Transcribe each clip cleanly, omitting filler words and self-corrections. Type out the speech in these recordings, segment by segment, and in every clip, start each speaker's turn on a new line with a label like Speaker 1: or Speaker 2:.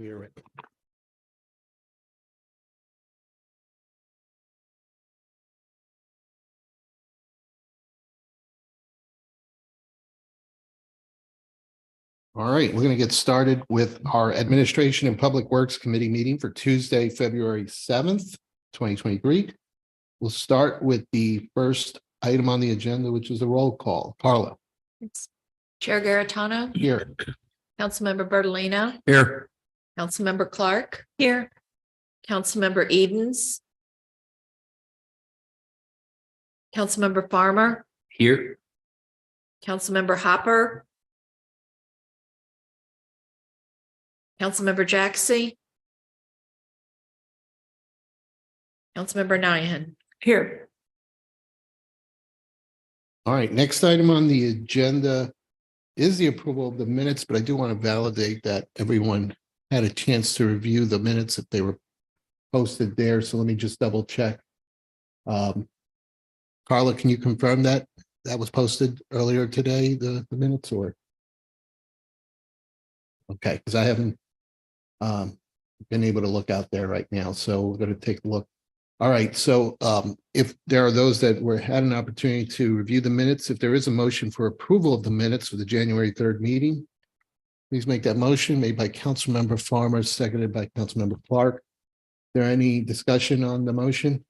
Speaker 1: You're right. All right, we're going to get started with our Administration and Public Works Committee meeting for Tuesday, February 7th, 2023. We'll start with the first item on the agenda, which is a roll call. Carla.
Speaker 2: Chair Garitano.
Speaker 1: Here.
Speaker 2: Councilmember Bertolino.
Speaker 1: Here.
Speaker 2: Councilmember Clark. Here. Councilmember Edens. Councilmember Farmer.
Speaker 1: Here.
Speaker 2: Councilmember Hopper. Councilmember Jaxie. Councilmember Nyhan. Here.
Speaker 1: All right, next item on the agenda is the approval of the minutes, but I do want to validate that everyone had a chance to review the minutes if they were posted there. So let me just double check. Carla, can you confirm that that was posted earlier today, the minutes, or? Okay, because I haven't been able to look out there right now, so we're going to take a look. All right, so if there are those that had an opportunity to review the minutes, if there is a motion for approval of the minutes for the January 3rd meeting, please make that motion, made by Councilmember Farmer, seconded by Councilmember Clark. Is there any discussion on the motion?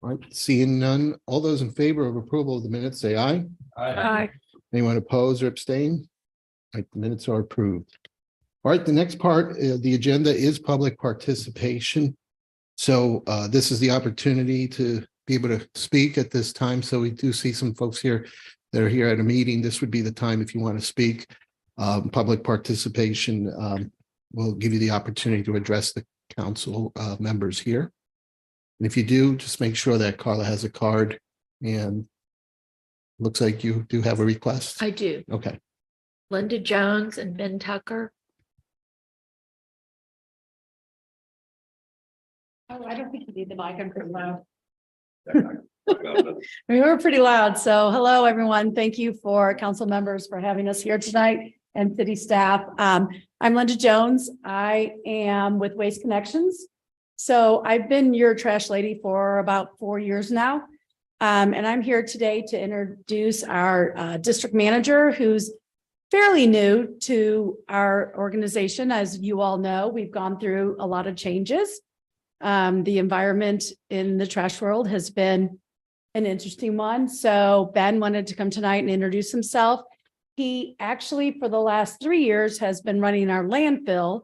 Speaker 1: All right, seeing none, all those in favor of approval of the minutes, say aye.
Speaker 2: Aye.
Speaker 1: Anyone oppose or abstain? All right, the minutes are approved. All right, the next part of the agenda is public participation. So this is the opportunity to be able to speak at this time. So we do see some folks here that are here at a meeting. This would be the time if you want to speak. Public participation will give you the opportunity to address the council members here. And if you do, just make sure that Carla has a card, and looks like you do have a request.
Speaker 2: I do.
Speaker 1: Okay.
Speaker 2: Linda Jones and Ben Tucker.
Speaker 3: Oh, I don't think you need the mic. I'm pretty loud. We were pretty loud. So hello, everyone. Thank you for council members for having us here tonight and city staff. I'm Linda Jones. I am with Waste Connections. So I've been your trash lady for about 4 years now. And I'm here today to introduce our district manager, who's fairly new to our organization. As you all know, we've gone through a lot of changes. The environment in the trash world has been an interesting one. So Ben wanted to come tonight and introduce himself. He actually, for the last 3 years, has been running our landfill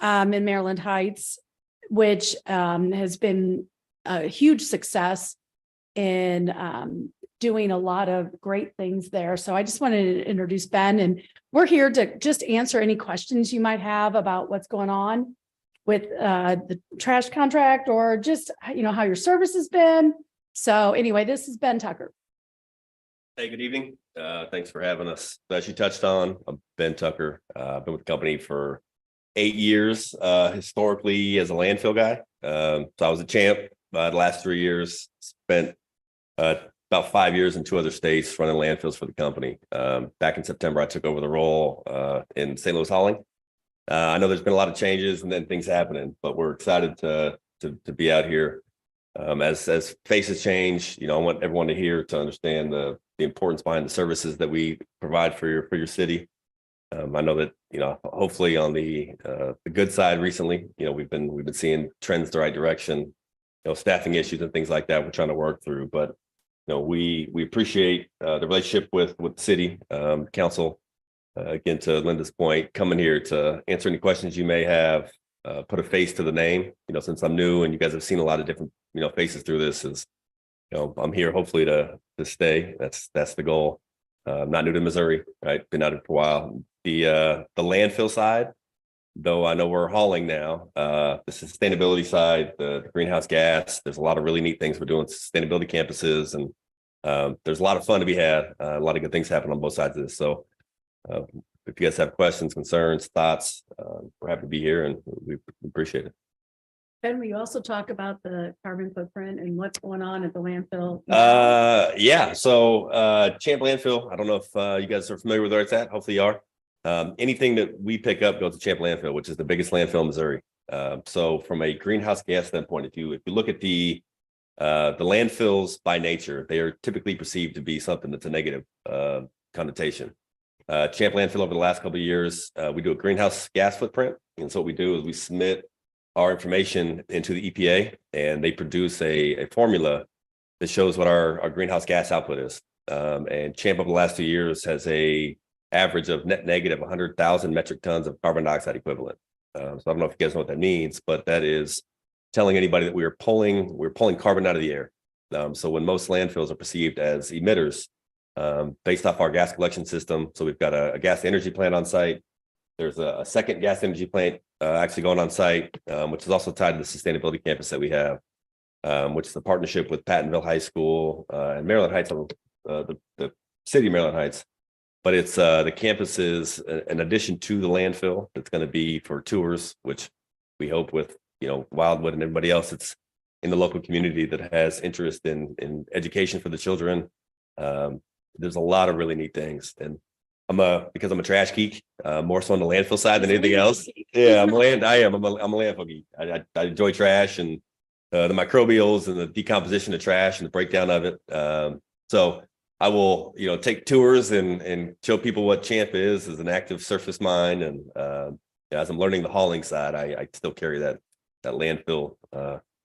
Speaker 3: in Maryland Heights, which has been a huge success in doing a lot of great things there. So I just wanted to introduce Ben, and we're here to just answer any questions you might have about what's going on with the trash contract, or just, you know, how your service has been. So anyway, this is Ben Tucker.
Speaker 4: Hey, good evening. Thanks for having us. As you touched on, I'm Ben Tucker. I've been with the company for 8 years, historically as a landfill guy. So I was a champ the last 3 years, spent about 5 years in 2 other states running landfills for the company. Back in September, I took over the role in St. Louis hauling. I know there's been a lot of changes and then things happening, but we're excited to be out here. As faces change, you know, I want everyone to hear, to understand the importance behind the services that we provide for your city. I know that, you know, hopefully on the good side recently, you know, we've been seeing trends the right direction, you know, staffing issues and things like that we're trying to work through. But, you know, we appreciate the relationship with the city council. Again, to Linda's point, coming here to answer any questions you may have, put a face to the name. You know, since I'm new and you guys have seen a lot of different, you know, faces through this, is, you know, I'm here hopefully to stay. That's the goal. I'm not new to Missouri, right? Been out here for a while. The landfill side, though, I know we're hauling now. The sustainability side, the greenhouse gas. There's a lot of really neat things we're doing, sustainability campuses, and there's a lot of fun to be had. A lot of good things happen on both sides of this. So. If you guys have questions, concerns, thoughts, we're happy to be here, and we appreciate it.
Speaker 3: Ben, will you also talk about the carbon footprint and what's going on at the landfill?
Speaker 4: Yeah. So Champ Landfill, I don't know if you guys are familiar with where it's at. Hopefully you are. Anything that we pick up goes to Champ Landfill, which is the biggest landfill in Missouri. So from a greenhouse gas standpoint, if you look at the landfills by nature, they are typically perceived to be something that's a negative connotation. Champ Landfill over the last couple of years, we do a greenhouse gas footprint. And so what we do is we submit our information into the EPA, and they produce a formula that shows what our greenhouse gas output is. And Champ over the last 2 years has a average of net negative 100,000 metric tons of carbon dioxide equivalent. So I don't know if you guys know what that means, but that is telling anybody that we're pulling carbon out of the air. So when most landfills are perceived as emitters, based off our gas collection system, so we've got a gas energy plant on site. There's a second gas energy plant actually going on site, which is also tied to the sustainability campus that we have, which is a partnership with Pattonville High School and Maryland Heights, the city of Maryland Heights. But it's the campus is an addition to the landfill. It's going to be for tours, which we hope with Wildwood and everybody else that's in the local community that has interest in education for the children. There's a lot of really neat things, and because I'm a trash geek, more so on the landfill side than anything else. Yeah, I'm a landfill geek. I enjoy trash and the microbials and the decomposition of trash and the breakdown of it. So I will, take tours and show people what Champ is as an active surface mine. And as I'm learning the hauling side, I still carry that landfill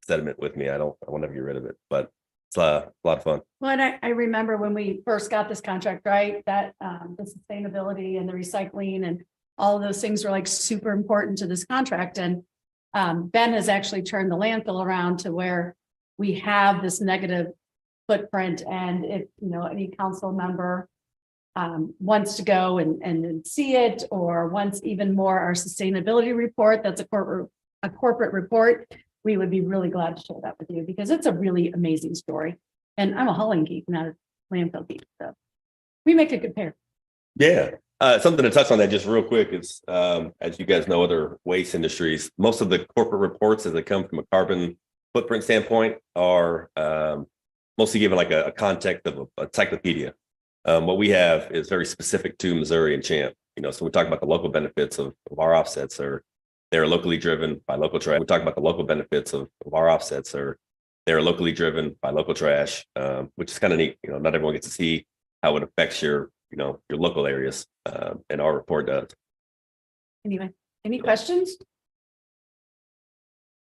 Speaker 4: sediment with me. I won't ever get rid of it, but it's a lot of fun.
Speaker 3: Well, and I remember when we first got this contract, right, that the sustainability and the recycling and all of those things were like super important to this contract. And Ben has actually turned the landfill around to where we have this negative footprint. And if, any council member wants to go and see it, or wants even more our sustainability report, that's a corporate report, we would be really glad to share that with you, because it's a really amazing story. And I'm a hauling geek, not a landfill geek. So we make a good pair.
Speaker 4: Yeah. Something to touch on that just real quick is, as you guys know, other waste industries, most of the corporate reports as they come from a carbon footprint standpoint are mostly given like a context of a encyclopedia. What we have is very specific to Missouri and Champ. So we talk about the local benefits of our offsets, or they're locally driven by local trash. We talk about the local benefits of our offsets, or they're locally driven by local trash, which is kind of neat. Not everyone gets to see how it affects your local areas, and our report does.
Speaker 3: Anyway, any questions?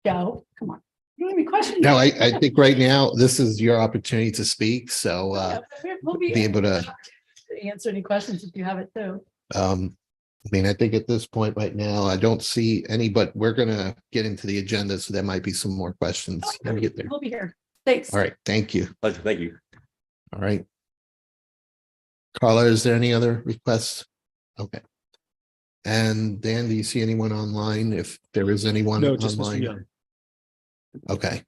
Speaker 3: Joe, come on. You have any questions?
Speaker 1: No, I think right now this is your opportunity to speak. So
Speaker 3: We'll
Speaker 1: be able to
Speaker 3: answer any questions if you have it too.
Speaker 1: I think at this point right now, I don't see any, but we're going to get into the agenda. So there might be some more questions. Let me get there.
Speaker 3: We'll be here. Thanks.
Speaker 1: All right. Thank you.
Speaker 4: Pleasure. Thank you.
Speaker 1: All right. Carla, is there any other requests? Okay. And Dan, do you see anyone online? If there is anyone online? Okay.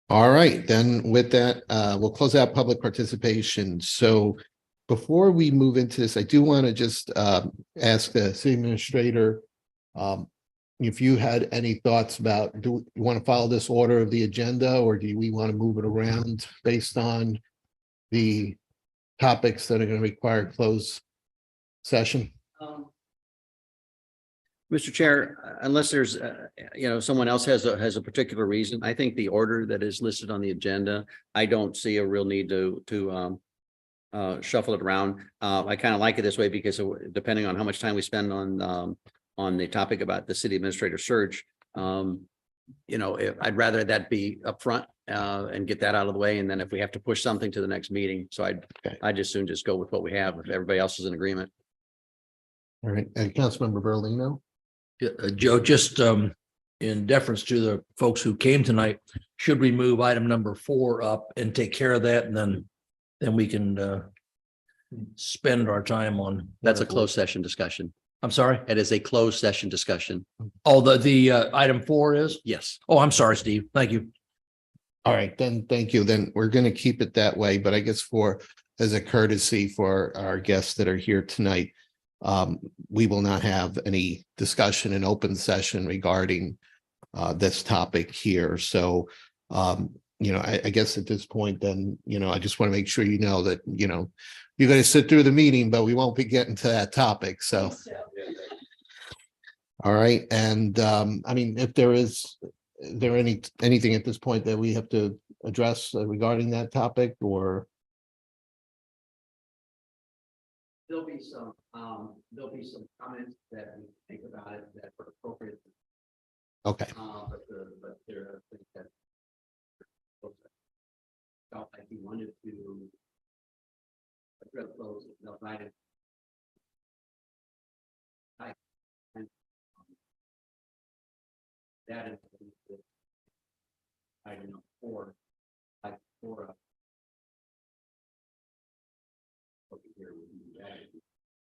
Speaker 1: All right, then with that, we'll close out public participation. So before we move into this, I do want to just ask the city administrator if you had any thoughts about, do you want to follow this order of the agenda, or do we want to move it around based on the topics that are going to require closed session?
Speaker 5: Mr. Chair, unless there's, someone else has a particular reason, I think the order that is listed on the agenda, I don't see a real need to shuffle it around. I kind of like it this way because depending on how much time we spend on the topic about the city administrator search, I'd rather that be upfront and get that out of the way. And then if we have to push something to the next meeting, so I'd just soon just go with what we have if everybody else is in agreement.
Speaker 1: All right, and Councilmember Burlingame.
Speaker 6: Joe, just in deference to the folks who came tonight, should we move item number 4 up and take care of that, and then we can spend our time on.
Speaker 5: That's a closed session discussion.
Speaker 6: I'm sorry?
Speaker 5: It is a closed session discussion.
Speaker 6: Oh, the item 4 is?
Speaker 5: Yes.
Speaker 6: Oh, I'm sorry, Steve. Thank you.
Speaker 1: All right, then, thank you. Then we're going to keep it that way, but I guess as a courtesy for our guests that are here tonight, we will not have any discussion in open session regarding this topic here. So I guess at this point, then, I just want to make sure you know that, you're going to sit through the meeting, but we won't be getting to that topic. So, all right. And I mean, if is there anything at this point that we have to address regarding that topic or?
Speaker 5: There'll be some comments that we think about it that are appropriate.
Speaker 1: Okay.
Speaker 5: But there are things that felt like he wanted to address those, they'll write it. That is item number 4, like 4.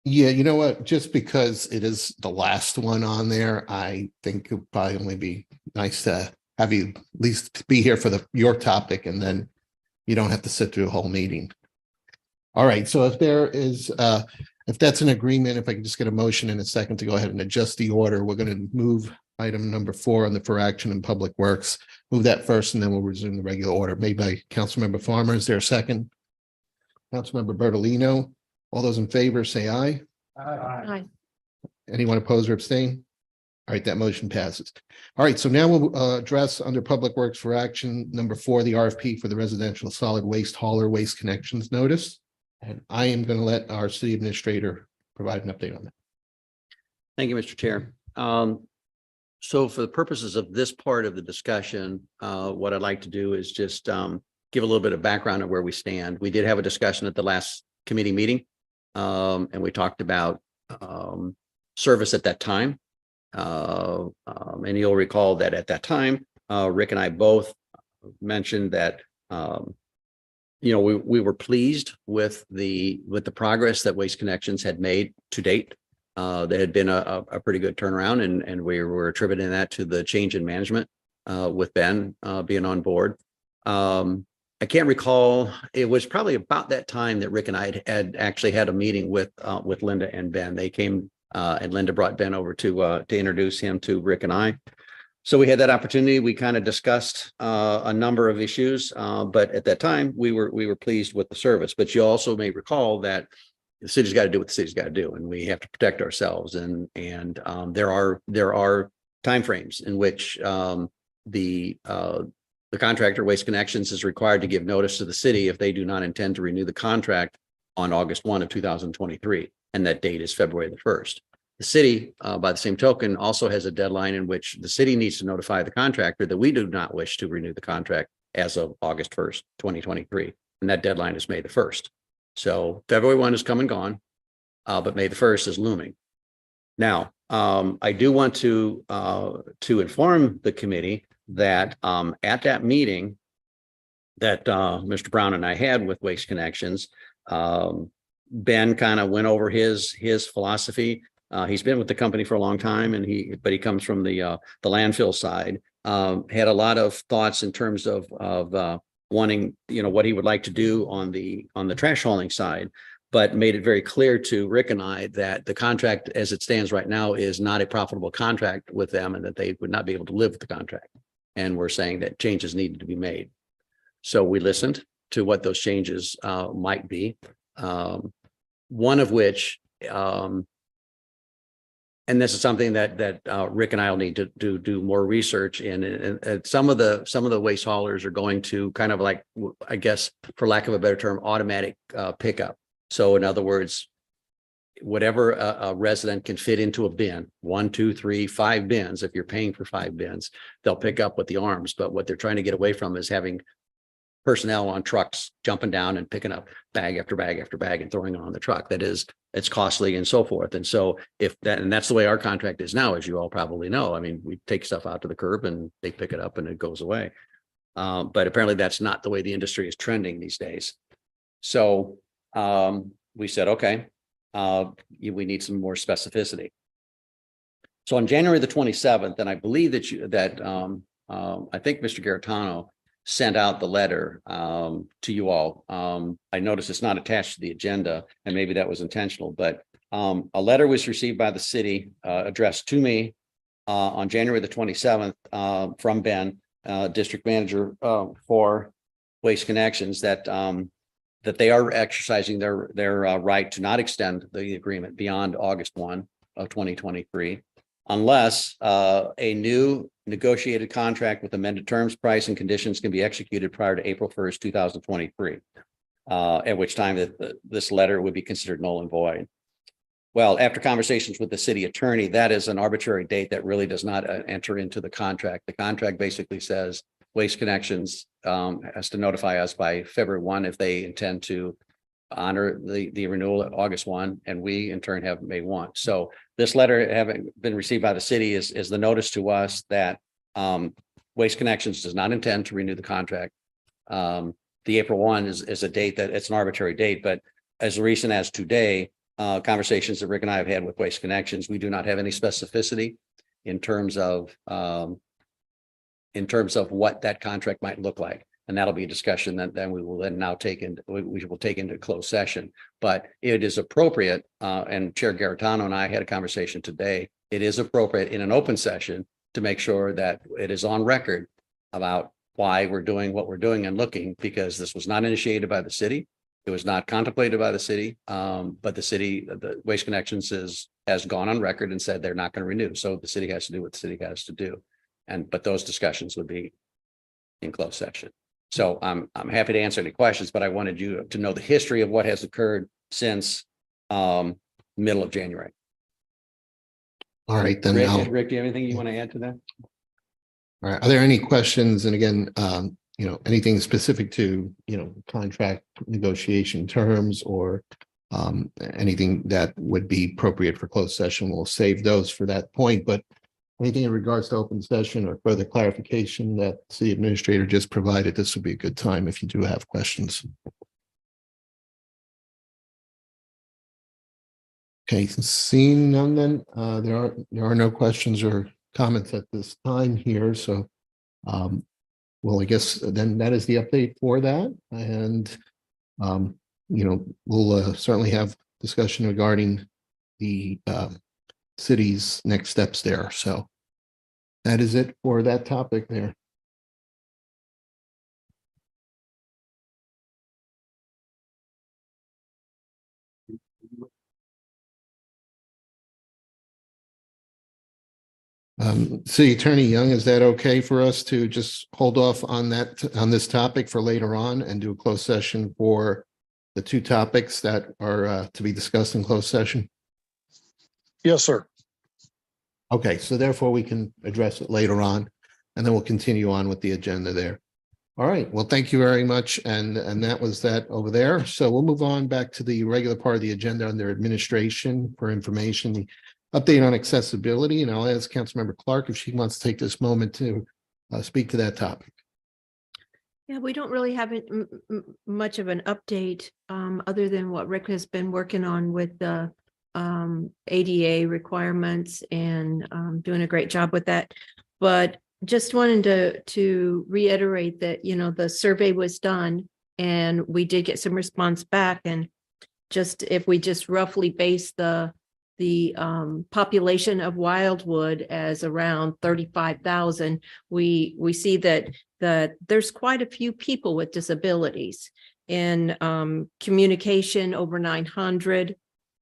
Speaker 1: Yeah, you know what? Just because it is the last one on there, I think it'll probably only be nice to have you at least be here for your topic, and then you don't have to sit through a whole meeting. All right, so if that's an agreement, if I can just get a motion in a second to go ahead and adjust the order, we're going to move item number 4 on the for action in Public Works. Move that first, and then we'll resume the regular order. Made by Councilmember Farmer. Is there a second? Councilmember Bertolino. All those in favor, say aye.
Speaker 2: Aye.
Speaker 1: Anyone opposed or abstain? All right, that motion passes. All right, so now we'll address under Public Works for action number 4, the RFP for the residential solid waste hauler waste connections notice. And I am going to let our city administrator provide an update on that.
Speaker 5: Thank you, Mr. Chair. So for the purposes of this part of the discussion, what I'd like to do is just give a little bit of background on where we stand. We did have a discussion at the last committee meeting, and we talked about service at that time. And you'll recall that at that time, Rick and I both mentioned that we were pleased with the progress that Waste Connections had made to date. There had been a pretty good turnaround, and we were attributing that to the change in management with Ben being on board. I can't recall. It was probably about that time that Rick and I had actually had a meeting with Linda and Ben. They came and Linda brought Ben over to introduce him to Rick and I. So we had that opportunity. We kind of discussed a number of issues, but at that time we were pleased with the service. But you also may recall that the city's got to do what the city's got to do, and we have to protect ourselves. And there are timeframes in which the contractor, Waste Connections, is required to give notice to the city if they do not intend to renew the contract on August 1 of 2023, and that date is February the 1st. The city, by the same token, also has a deadline in which the city needs to notify the contractor that we do not wish to renew the contract as of August 1st, 2023, and that deadline is May the 1st. So February 1 is come and gone, but May the 1st is looming. Now, I do want to inform the committee that at that meeting that Mr. Brown and I had with Waste Connections, Ben kind of went over his philosophy. He's been with the company for a long time, but he comes from the landfill side. Had a lot of thoughts in terms of wanting, what he would like to do on the trash hauling side, but made it very clear to Rick and I that the contract as it stands right now is not a profitable contract with them, and that they would not be able to live with the contract. And we're saying that changes needed to be made. So we listened to what those changes might be. One of which, and this is something that Rick and I will need to do more research in. And some of the waste haulers are going to kind of like, I guess, for lack of a better term, automatic pickup. So in other words, whatever a resident can fit into a bin, 1, 2, 3, 5 bins. If you're paying for 5 bins, they'll pick up with the arms. But what they're trying to get away from is having personnel on trucks jumping down and picking up bag after bag after bag and throwing it on the truck. It's costly and so forth. And so that's the way our contract is now, as you all probably know. I mean, we take stuff out to the curb and they pick it up and it goes away. But apparently that's not the way the industry is trending these days. So we said, okay, we need some more specificity. So on January the 27th, and I believe that I think Mr. Garitano sent out the letter to you all. I noticed it's not attached to the agenda, and maybe that was intentional, but a letter was received by the city addressed to me on January the 27th from Ben district manager for Waste Connections that that they are exercising their right to not extend the agreement beyond August 1 of 2023 unless a new negotiated contract with amended terms, price, and conditions can be executed prior to April 1st, 2023. At which time this letter would be considered null and void. Well, after conversations with the city attorney, that is an arbitrary date that really does not enter into the contract. The contract basically says Waste Connections has to notify us by February 1 if they intend to honor the renewal at August 1, and we in turn have May 1. So this letter having been received by the city is the notice to us that Waste Connections does not intend to renew the contract. The April 1 is a date that it's an arbitrary date, but as recent as today, conversations that Rick and I have had with Waste Connections, we do not have any specificity in terms of what that contract might look like. And that'll be a discussion that then we will then now take into, we will take into closed session. But it is appropriate, and Chair Garitano and I had a conversation today, it is appropriate in an open session to make sure that it is on record about why we're doing what we're doing and looking, because this was not initiated by the city. It was not contemplated by the city, but the city, the Waste Connections has gone on record and said they're not going to renew. So the city has to do what the city has to do. But those discussions would be in closed session. So I'm happy to answer any questions, but I wanted you to know the history of what has occurred since middle of January.
Speaker 1: All right, then.
Speaker 5: Rick, do you have anything you want to add to that?
Speaker 1: All right, are there any questions? And again, anything specific to, contract negotiation terms or anything that would be appropriate for closed session, we'll save those for that point. But anything in regards to open session or further clarification that the city administrator just provided, this would be a good time if you do have questions. Okay, seeing none then, there are no questions or comments at this time here. So, well, I guess then that is the update for that. And, we'll certainly have discussion regarding the city's next steps there. So that is it for that topic there. City Attorney Young, is that okay for us to just hold off on this topic for later on and do a closed session for the two topics that are to be discussed in closed session?
Speaker 7: Yes, sir.
Speaker 1: Okay, so therefore we can address it later on, and then we'll continue on with the agenda there. All right, well, thank you very much. And that was that over there. So we'll move on back to the regular part of the agenda under administration for information, the update on accessibility. And I'll ask Councilmember Clark if she wants to take this moment to speak to that topic.
Speaker 2: Yeah, we don't really have much of an update other than what Rick has been working on with the ADA requirements and doing a great job with that. But just wanted to reiterate that, the survey was done and we did get some response back. And just if we just roughly base the population of Wildwood as around 35,000, we see that there's quite a few people with disabilities in communication over 900,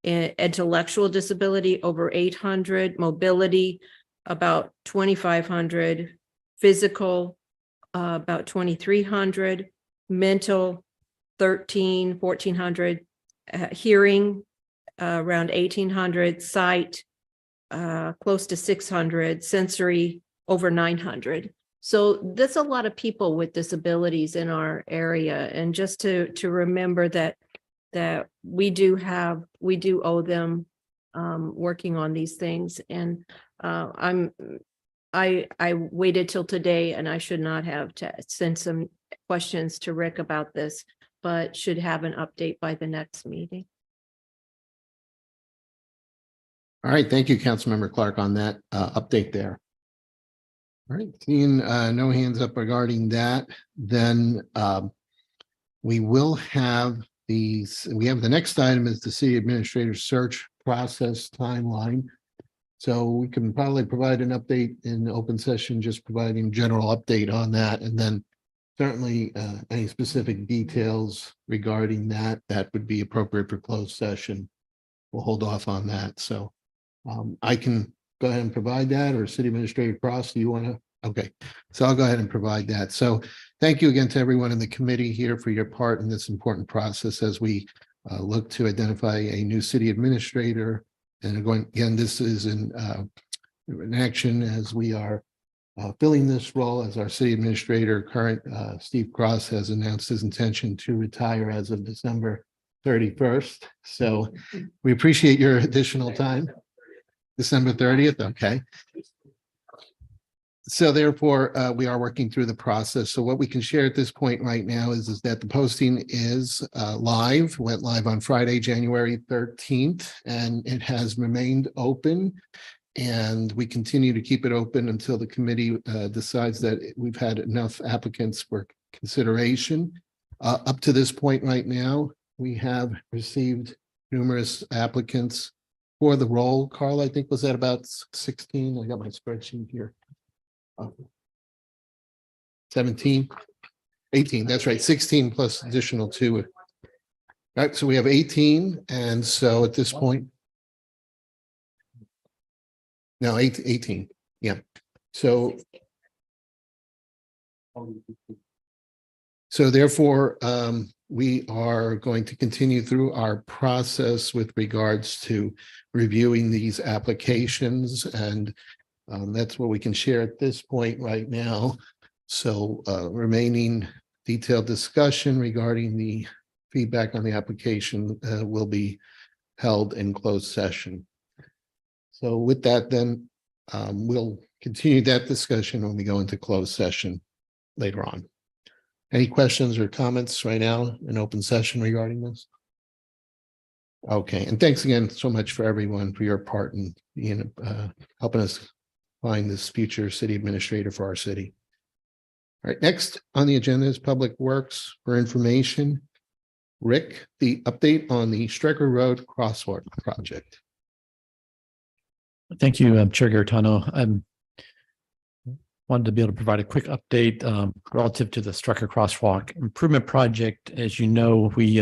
Speaker 2: intellectual disability over 800, mobility about 2,500, physical about 2,300, mental 1,400, hearing around 1,800, sight close to 600, sensory over 900. So that's a lot of people with disabilities in our area. And just to remember that we do owe them working on these things. And I waited till today, and I should not have to send some questions to Rick about this, but should have an update by the next meeting.
Speaker 1: All right, thank you, Councilmember Clark, on that update there. All right, seeing no hands up regarding that, then we will have the next item is the city administrator search process timeline. So we can probably provide an update in open session, just providing general update on that. And then certainly any specific details regarding that, that would be appropriate for closed session. We'll hold off on that. So I can go ahead and provide that, or City Administrator Cross, do you want to? Okay, so I'll go ahead and provide that. So thank you again to everyone in the committee here for your part in this important process as we look to identify a new city administrator. And again, this is in action as we are filling this role as our city administrator. Current Steve Cross has announced his intention to retire as of December 31st. So we appreciate your additional time. December 30th, okay. So therefore, we are working through the process. So what we can share at this point right now is that the posting is live, went live on Friday, January 13th, and it has remained open. And we continue to keep it open until the committee decides that we've had enough applicants for consideration. Up to this point right now, we have received numerous applicants for the role. Carl, I think was that about 16? I got my spreadsheet here. 17, 18, that's right, 16 plus additional 2. All right, so we have 18, and so at this point, no, 18, yeah. So therefore, we are going to continue through our process with regards to reviewing these applications, and that's what we can share at this point right now. So remaining detailed discussion regarding the feedback on the application will be held in closed session. So with that, then we'll continue that discussion when we go into closed session later on. Any questions or comments right now in open session regarding this? Okay, and thanks again so much for everyone for your part in helping us find this future city administrator for our city. All right, next on the agenda is Public Works for information. Rick, the update on the Strecker Road crosswalk project.
Speaker 8: Thank you, Chair Garitano. I wanted to be able to provide a quick update relative to the Strecker Crosswalk Improvement Project. As you know, we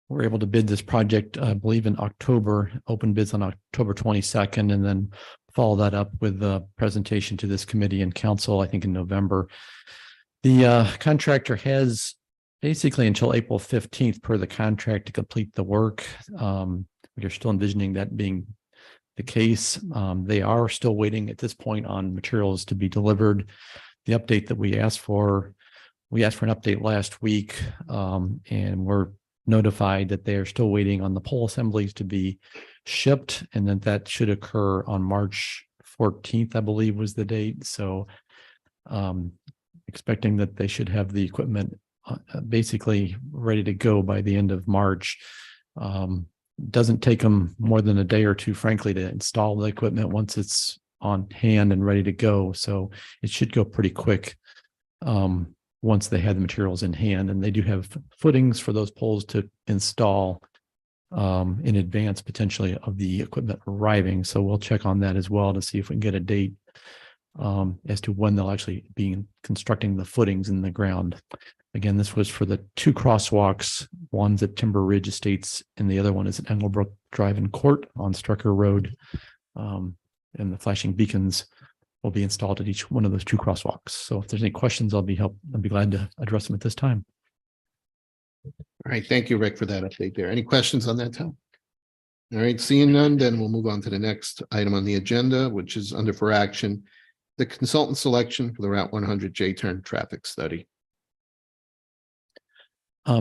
Speaker 8: were able to bid this project, I believe, in October, open bids on October 22nd, and then follow that up with the presentation to this committee and council, I think, in November. The contractor has basically until April 15th per the contract to complete the work. We are still envisioning that being the case. They are still waiting at this point on materials to be delivered. The update that we asked for an update last week, and we're notified that they are still waiting on the pole assemblies to be shipped, and that should occur on March 14th, I believe was the date. So expecting that they should have the equipment basically ready to go by the end of March. Doesn't take them more than a day or two, frankly, to install the equipment once it's on hand and ready to go. So it should go pretty quick once they have the materials in hand. And they do have footings for those poles to install in advance potentially of the equipment arriving. So we'll check on that as well to see if we can get a date as to when they'll actually be constructing the footings in the ground. Again, this was for the 2 crosswalks. One's at Timber Ridge Estates, and the other one is at Engelbrook Drive and Court on Strecker Road. And the flashing beacons will be installed at each one of those 2 crosswalks. So if there's any questions, I'll be glad to address them at this time.
Speaker 1: All right, thank you, Rick, for that update there. Any questions on that, Tom? All right, seeing none, then we'll move on to the next item on the agenda, which is under for action, the consultant selection for the Route 100 J-turn traffic study.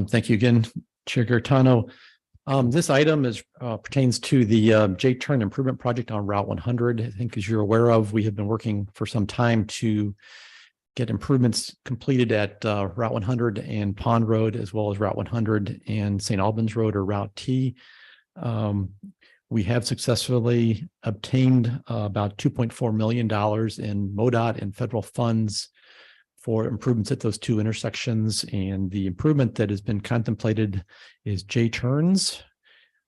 Speaker 8: Thank you again, Chair Garitano. This item pertains to the J-turn improvement project on Route 100. I think, as you're aware of, we have been working for some time to get improvements completed at Route 100 and Pond Road, as well as Route 100 and St. Albans Road, or Route T. We have successfully obtained about $2.4 million in MoDOT and federal funds for improvements at those 2 intersections. And the improvement that has been contemplated is J-turns.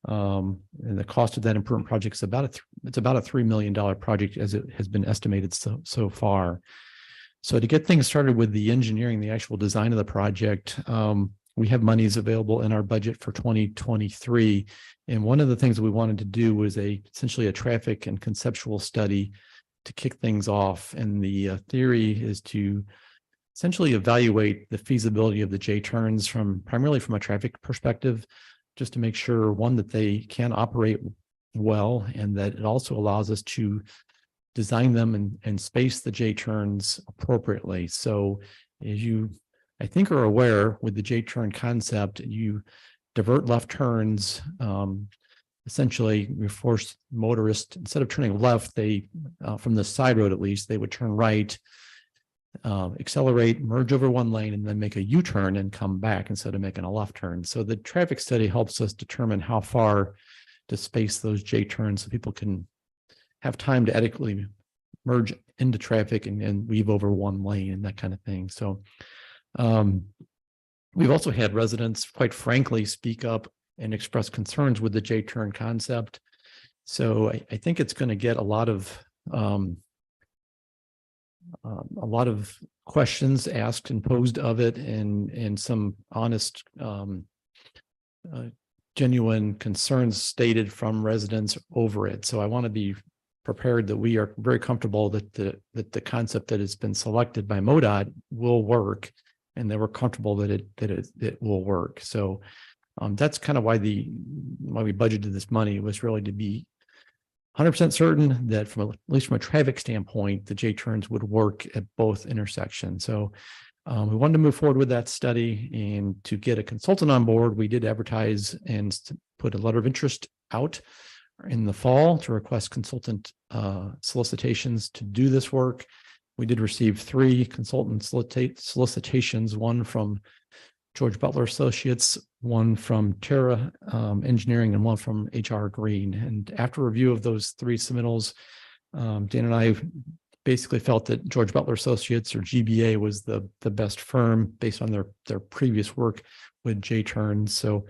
Speaker 8: And the cost of that improvement project is it's about a $3 million project as it has been estimated so far. So to get things started with the engineering, the actual design of the project, we have monies available in our budget for 2023. And one of the things that we wanted to do was essentially a traffic and conceptual study to kick things off. And the theory is to essentially evaluate the feasibility of the J-turns primarily from a traffic perspective, just to make sure, one, that they can operate well, and that it also allows us to design them and space the J-turns appropriately. So as you, I think, are aware, with the J-turn concept, you divert left turns. Essentially, you force motorists, instead of turning left, they, from the side road at least, they would turn right, accelerate, merge over one lane, and then make a U-turn and come back instead of making a left turn. So the traffic study helps us determine how far to space those J-turns so people can have time to adequately merge into traffic and weave over one lane and that kind of thing. So we've also had residents, quite frankly, speak up and express concerns with the J-turn concept. So I think it's going to get a lot of questions asked and posed of it, and some honest, genuine concerns stated from residents over it. So I want to be prepared that we are very comfortable that the concept that has been selected by MoDOT will work, and that we're comfortable that it will work. So that's kind of why we budgeted this money, was really to be 100% certain that at least from a traffic standpoint, the J-turns would work at both intersections. So we wanted to move forward with that study, and to get a consultant on board, we did advertise and put a letter of interest out in the fall to request consultant solicitations to do this work. We did receive 3 consultant solicitations, one from George Butler Associates, one from Terra Engineering, and one from HR Green. And after review of those 3 submittals, Dan and I basically felt that George Butler Associates, or GBA, was the best firm based on their previous work with J-turns. So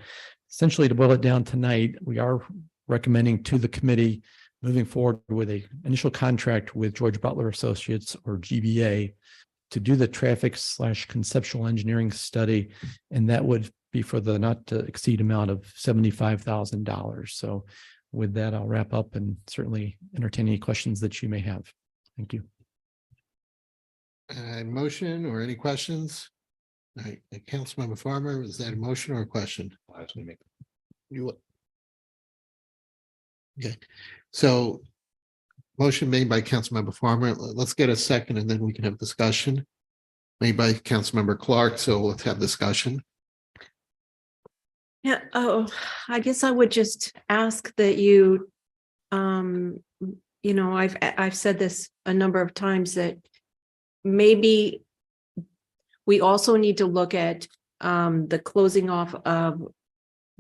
Speaker 8: essentially, to boil it down tonight, we are recommending to the committee moving forward with an initial contract with George Butler Associates, or GBA, to do the traffic/conceptual engineering study, and that would be for the not to exceed amount of $75,000. So with that, I'll wrap up and certainly entertain any questions that you may have. Thank you.
Speaker 1: Motion or any questions? All right, Councilmember Farmer, is that a motion or a question? You. Okay, so motion made by Councilmember Farmer. Let's get a second and then we can have discussion. Made by Councilmember Clark, so let's have discussion.
Speaker 2: Yeah, I guess I would just ask that you, I've said this a number of times, that maybe we also need to look at the closing off of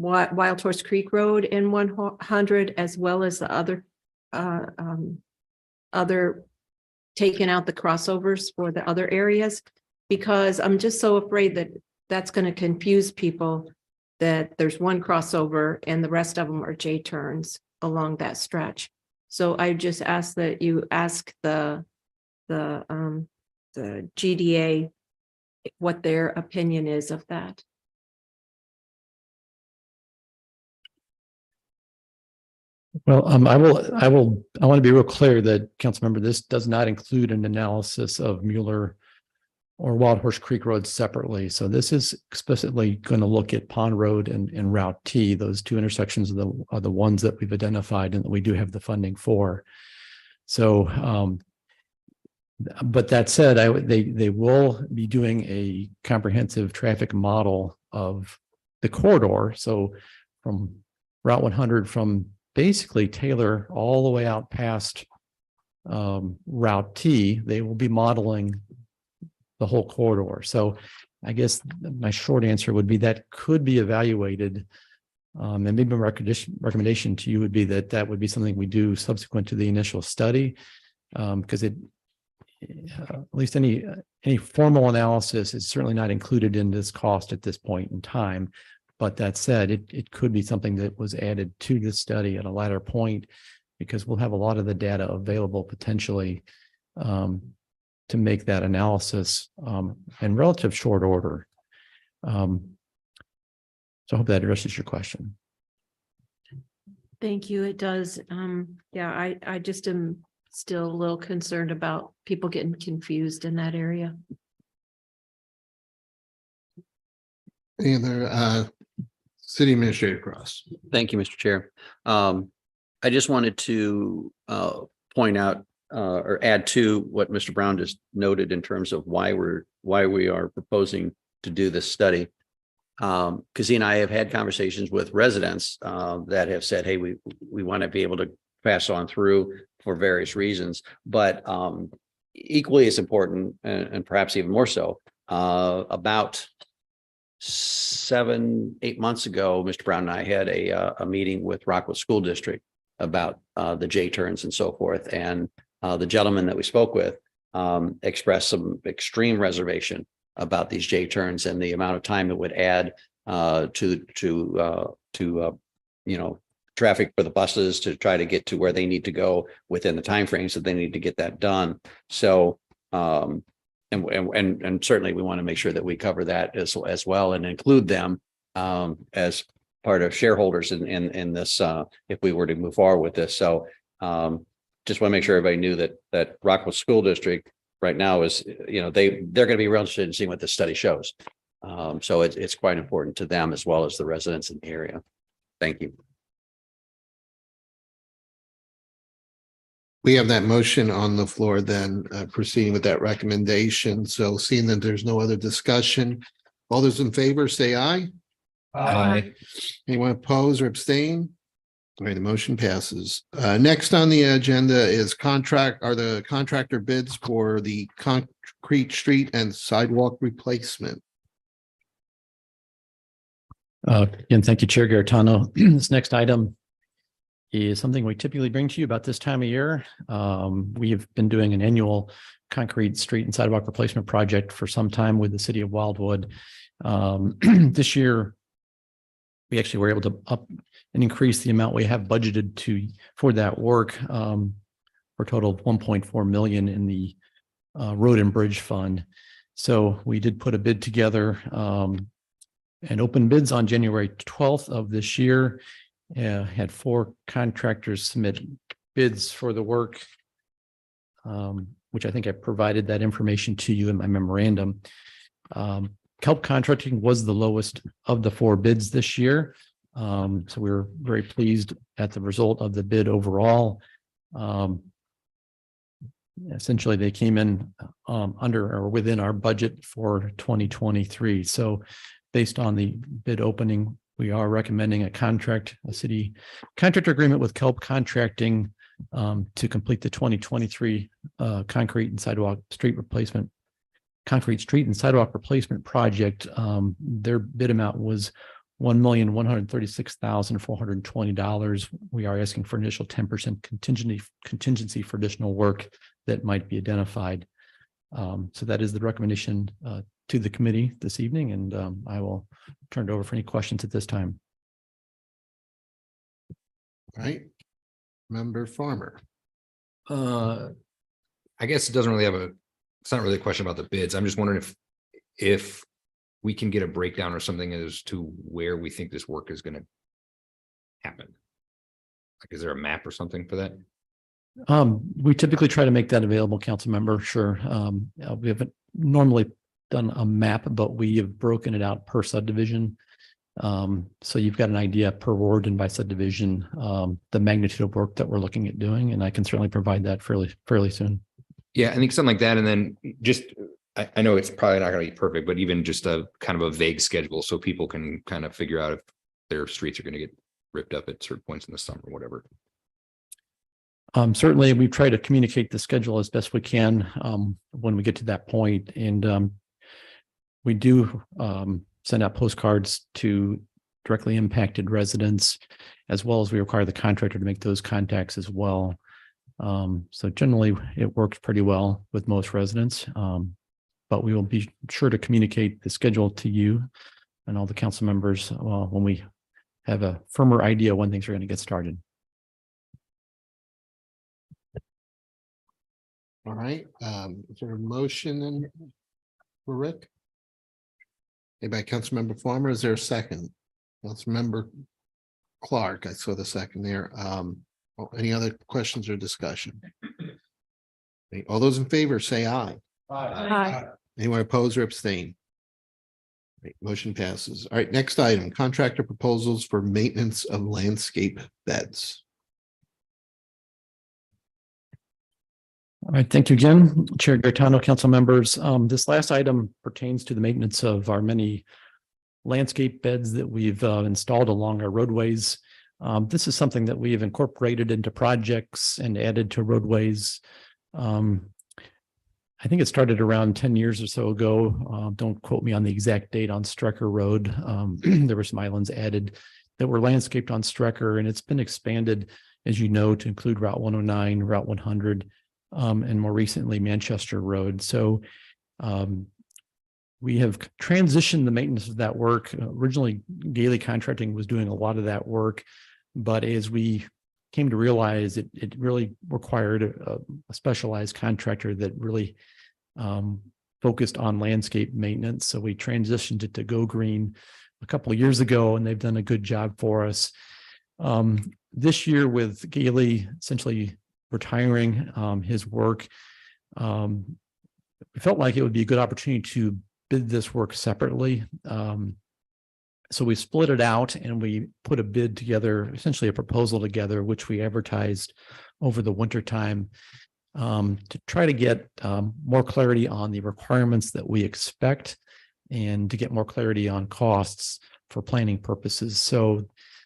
Speaker 2: Wild Horse Creek Road in 100, as well as the other taking out the crossovers for the other areas, because I'm just so afraid that that's going to confuse people, that there's one crossover and the rest of them are J-turns along that stretch. So I just ask that you ask the GDA what their opinion is of that.
Speaker 8: Well, I want to be real clear that, Councilmember, this does not include an analysis of Mueller or Wild Horse Creek Road separately. So this is explicitly going to look at Pond Road and Route T. Those 2 intersections are the ones that we've identified and that we do have the funding for. So, but that said, they will be doing a comprehensive traffic model of the corridor. So from Route 100, from basically Taylor all the way out past Route T, they will be modeling the whole corridor. So I guess my short answer would be that could be evaluated. And maybe my recommendation to you would be that would be something we do subsequent to the initial study, because at least any formal analysis is certainly not included in this cost at this point in time. But that said, it could be something that was added to this study at a latter point, because we'll have a lot of the data available potentially to make that analysis in relative short order. So I hope that addresses your question.
Speaker 2: Thank you. It does. Yeah, I just am still a little concerned about people getting confused in that area.
Speaker 1: Any other city administrator Cross?
Speaker 5: Thank you, Mr. Chair. I just wanted to point out or add to what Mr. Brown just noted in terms of why we are proposing to do this study. Because he and I have had conversations with residents that have said, hey, we want to be able to pass on through for various reasons, but equally as important and perhaps even more so, about 7-8 months ago, Mr. Brown and I had a meeting with Rockwood School District about the J-turns and so forth. And the gentleman that we spoke with expressed some extreme reservation about these J-turns and the amount of time it would add to traffic for the buses to try to get to where they need to go within the timeframes that they need to get that done. So and certainly we want to make sure that we cover that as well and include them as part of shareholders in this if we were to move forward with this. So just want to make sure everybody knew that Rockwood School District right now is, they're going to be real interested in seeing what this study shows. So it's quite important to them as well as the residents in the area. Thank you.
Speaker 1: We have that motion on the floor, then proceeding with that recommendation. So seeing that there's no other discussion, all those in favor say aye.
Speaker 6: Aye.
Speaker 1: Anyone oppose or abstain? All right, the motion passes. Next on the agenda is the contractor bids for the concrete street and sidewalk replacement.
Speaker 8: Again, thank you, Chair Garitano. This next item is something we typically bring to you about this time of year. We have been doing an annual concrete street and sidewalk replacement project for some time with the city of Wildwood. This year, we actually were able to up and increase the amount we have budgeted for that work for a total of 1.4 million in the road and bridge fund. So we did put a bid together and open bids on January 12th of this year. Had 4 contractors submit bids for the work, which I think I provided that information to you in my memorandum. Kelp Contracting was the lowest of the 4 bids this year. So we were very pleased at the result of the bid overall. Essentially, they came in under or within our budget for 2023. So based on the bid opening, we are recommending a city contractor agreement with Kelp Contracting to complete the 2023 concrete street and sidewalk replacement project. Their bid amount was $1,136,420. We are asking for initial 10% contingency for additional work that might be identified. So that is the recommendation to the committee this evening, and I will turn it over for any questions at this time.
Speaker 1: All right. Member Farmer.
Speaker 9: I guess it doesn't really it's not really a question about the bids. I'm just wondering if we can get a breakdown or something as to where we think this work is going to happen. Like, is there a map or something for that?
Speaker 8: We typically try to make that available, council member. Sure. We haven't normally done a map, but we have broken it out per subdivision. So you've got an idea per ward and by subdivision, the magnitude of work that we're looking at doing, and I can certainly provide that fairly soon.
Speaker 9: Yeah, I think something like that. And then just, I know it's probably not going to be perfect, but even just a kind of a vague schedule so people can kind of figure out if their streets are going to get ripped up at certain points in the summer or whatever.
Speaker 8: Certainly, we try to communicate the schedule as best we can when we get to that point. And we do send out postcards to directly impacted residents, as well as we require the contractor to make those contacts as well. So generally, it works pretty well with most residents, but we will be sure to communicate the schedule to you and all the council members, when we have a firmer idea when things are going to get started.
Speaker 1: All right, is there a motion for Rick? Made by Councilmember Farmer, is there a second? Councilmember Clark, I saw the second there. Any other questions or discussion? Okay, all those in favor say aye.
Speaker 3: Aye.
Speaker 1: Anyone oppose or abstain? Great, motion passes. All right, next item, contractor proposals for maintenance of landscape beds.
Speaker 8: All right, thank you, Jim. Chair Gaetano, council members. This last item pertains to the maintenance of our many landscape beds that we've installed along our roadways. This is something that we have incorporated into projects and added to roadways. I think it started around 10 years or so ago. Don't quote me on the exact date on Strecker Road. There were some islands added that were landscaped on Strecker, and it's been expanded, as you know, to include Route 109, Route 100, and more recently Manchester Road. So we have transitioned the maintenance of that work. Originally, Gailey Contracting was doing a lot of that work, but as we came to realize it really required a specialized contractor that really focused on landscape maintenance. So we transitioned it to Go Green a couple of years ago, and they've done a good job for us. This year, with Gailey essentially retiring his work, we felt like it would be a good opportunity to bid this work separately. So we split it out and we put a bid together, essentially a proposal together, which we advertised over the winter time to try to get more clarity on the requirements that we expect and to get more clarity on costs for planning purposes. So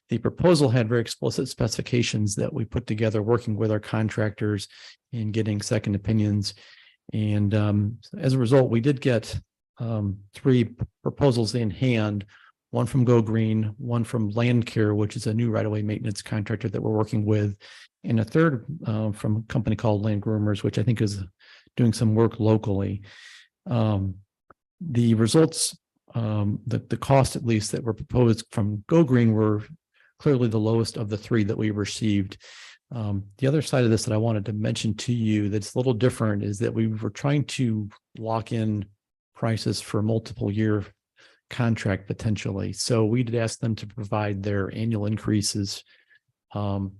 Speaker 8: the proposal had very explicit specifications that we put together working with our contractors and getting second opinions. And as a result, we did get 3 proposals in hand, one from Go Green, one from Land Care, which is a new right-of-way maintenance contractor that we're working with, and a third from a company called Land Groomers, which I think is doing some work locally. The results, the cost at least that were proposed from Go Green were clearly the lowest of the 3 that we received. The other side of this that I wanted to mention to you that's a little different is that we were trying to lock in prices for multiple year contract potentially. So we did ask them to provide their annual increases for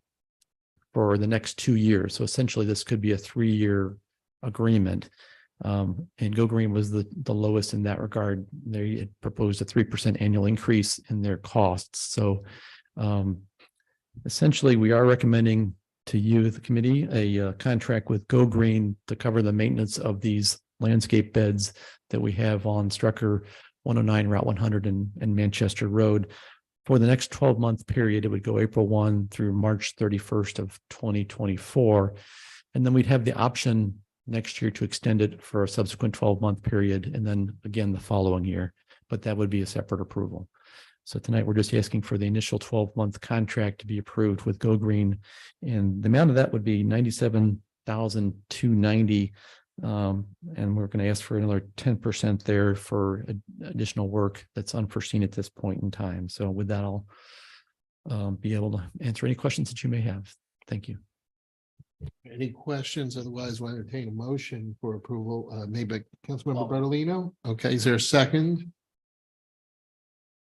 Speaker 8: the next 2 years. So essentially this could be a 3-year agreement. And Go Green was the lowest in that regard. They had proposed a 3% annual increase in their costs. So essentially we are recommending to you, the committee, a contract with Go Green to cover the maintenance of these landscape beds that we have on Strecker 109, Route 100, and Manchester Road. For the next 12-month period, it would go April 1 through March 31st of 2024. And then we'd have the option next year to extend it for a subsequent 12-month period, and then again the following year. But that would be a separate approval. So tonight we're just asking for the initial 12-month contract to be approved with Go Green, and the amount of that would be $97,290. And we're going to ask for another 10% there for additional work that's unforeseen at this point in time. So with that, I'll be able to answer any questions that you may have. Thank you.
Speaker 1: Any questions? Otherwise, we'll entertain a motion for approval made by Councilmember Bertolino. Okay, is there a second?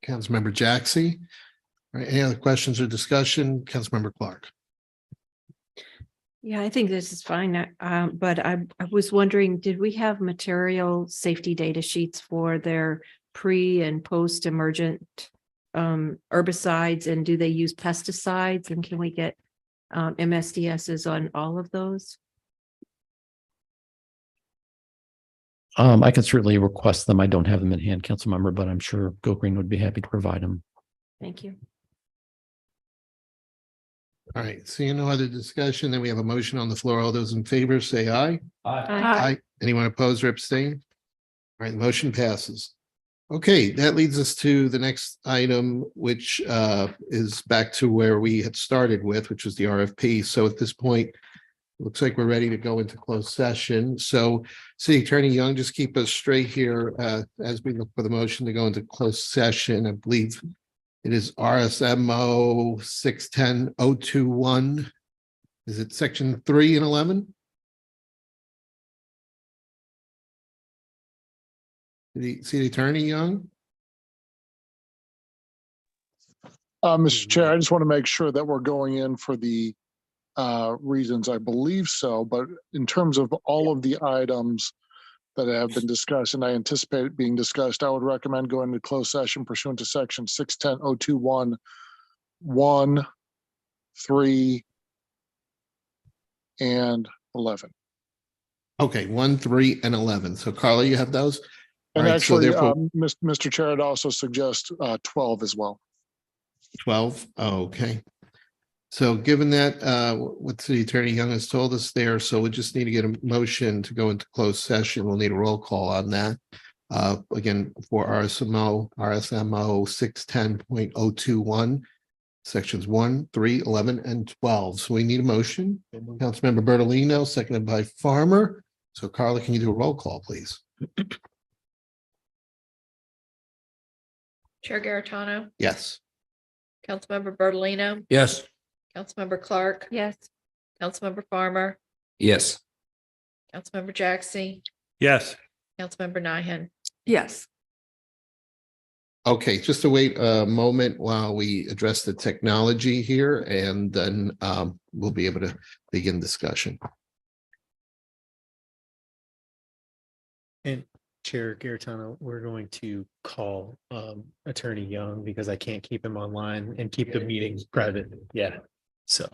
Speaker 1: Councilmember Jaxi. All right, any other questions or discussion? Councilmember Clark.
Speaker 2: Yeah, I think this is fine. But I was wondering, did we have material safety data sheets for their pre and post emergent herbicides, and do they use pesticides, and can we get MSDSs on all of those?
Speaker 8: I can certainly request them. I don't have them in hand, council member, but I'm sure Go Green would be happy to provide them.
Speaker 2: Thank you.
Speaker 1: All right, seeing no other discussion, then we have a motion on the floor. All those in favor say aye.
Speaker 2: Aye.
Speaker 1: Anyone opposed or abstain? All right, the motion passes. Okay, that leads us to the next item, which is back to where we had started with, which was the RFP. So at this point, Looks like we're ready to go into closed session. So City Attorney Young, just keep us straight here as we look for the motion to go into closed session. I believe it is RSMO 610021. Is it section 3 and 11? City Attorney Young?
Speaker 7: Mr. Chair, I just want to make sure that we're going in for the reasons I believe so, but in terms of all of the items that have been discussed and I anticipate it being discussed, I would recommend going to closed session pursuant to section 610021 1, 3, and 11.
Speaker 1: Okay, 1, 3, and 11. So Carla, you have those? All
Speaker 7: And
Speaker 1: right, so
Speaker 7: actually,
Speaker 1: therefore-
Speaker 7: Mr. Chair, I'd also suggest 12 as well.
Speaker 1: 12, okay. So given that, what City Attorney Young has told us there, so we just need to get a motion to go into closed session. We'll need a roll call on that. Again, for RSMO 610.021, sections 1, 3, 11, and 12. So we need a motion. Councilmember Bertolino, seconded by Farmer. So Carla, can you do a roll call, please?
Speaker 10: Chair Garitano,
Speaker 1: Yes.
Speaker 10: Councilmember Bertolino,
Speaker 6: Yes.
Speaker 10: Councilmember Clark,
Speaker 2: Yes.
Speaker 10: Councilmember Farmer,
Speaker 9: Yes.
Speaker 10: Councilmember Jaxi,
Speaker 6: Yes.
Speaker 10: Councilmember Nyhan.
Speaker 3: Yes.
Speaker 1: Okay, just to wait a moment while we address the technology here, and then we'll be able to begin discussion.
Speaker 11: And Chair Garitano, we're going to call Attorney Young because I can't keep him online and keep the meetings private. Yeah, so.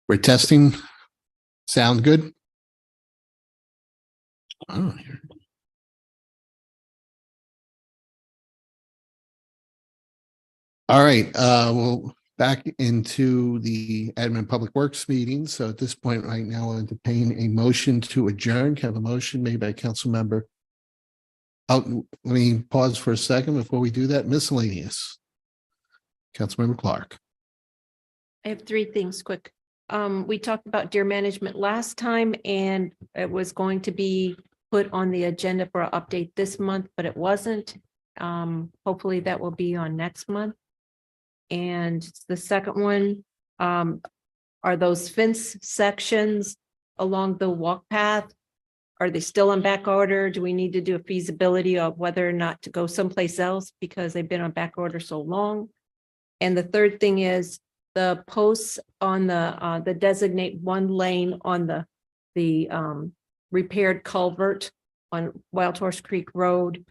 Speaker 1: We're testing. Sound good? Oh, here. All right, we'll back into the admin public works meeting. So at this point right now, I'll entertain a motion to adjourn. Have a motion made by council member. Oh, let me pause for a second before we do that. Miscellaneous. Councilmember Clark.
Speaker 2: I have three things quick. We talked about deer management last time and it was going to be put on the agenda for an update this month, but it wasn't. Hopefully that will be on next month. And the second one, are those fence sections along the walk path? Are they still on back order? Do we need to do a feasibility of whether or not to go someplace else because they've been on back order so long? And the third thing is the posts on the designate one lane on the repaired culvert on Wild Horse Creek Road.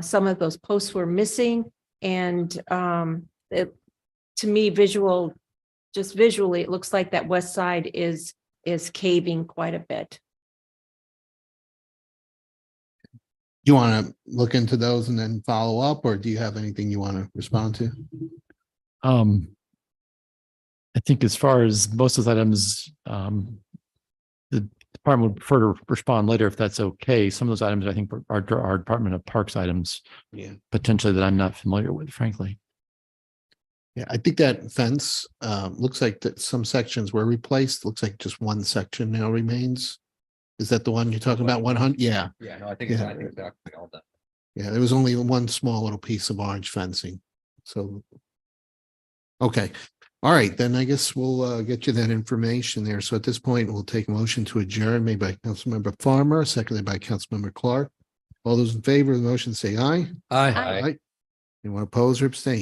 Speaker 2: Some of those posts were missing and to me, just visually, it looks like that west side is caving quite a bit.
Speaker 1: You want to look into those and then follow up, or do you have anything you want to respond to?
Speaker 8: I think as far as most of those items, the department would prefer to respond later if that's okay. Some of those items I think are Department of Parks items.
Speaker 1: Yeah.
Speaker 8: Potentially that I'm not familiar with, frankly.
Speaker 1: Yeah, I think that fence looks like that some sections were replaced. Looks like just one section now remains. Is that the one you're talking about? 100? Yeah.
Speaker 9: Yeah, no, I think
Speaker 1: it's-
Speaker 9: it's,
Speaker 1: I
Speaker 9: I
Speaker 1: think
Speaker 9: think exactly all that.
Speaker 1: Yeah, there was only one small little piece of orange fencing. So. Okay. All right, then I guess we'll get you that information there. So at this point, we'll take a motion to adjourn made by Councilmember Farmer, seconded by Councilmember Clark. All those in favor of the motion say aye.
Speaker 8: Aye.
Speaker 2: Aye.
Speaker 1: Anyone oppose or abstain?